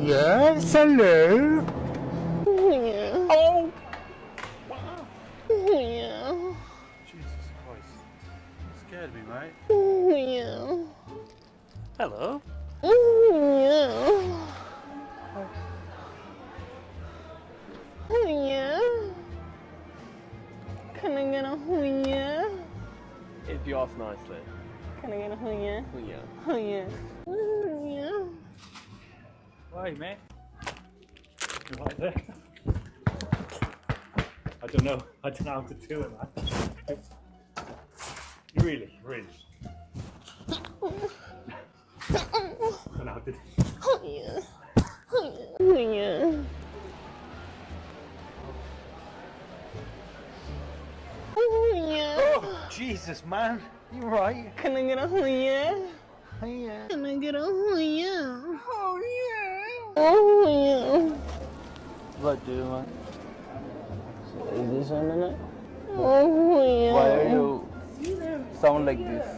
Yes, hello. Yeah. Oh! Yeah. Jesus Christ. You scared me, mate. Yeah. Hello. Yeah. Yeah. Can I get a yeah? If you ask nicely. Can I get a yeah? Yeah. Yeah. Yeah. Why, mate? You right there? I don't know how to do it, man. Really? I don't know how to do it. Yeah. Yeah. Yeah. Oh, Jesus, man. You right? Can I get a yeah? Yeah. Can I get a yeah? Oh, yeah. Oh yeah. What do you want? Is this on it? Oh yeah. Why are you sound like this?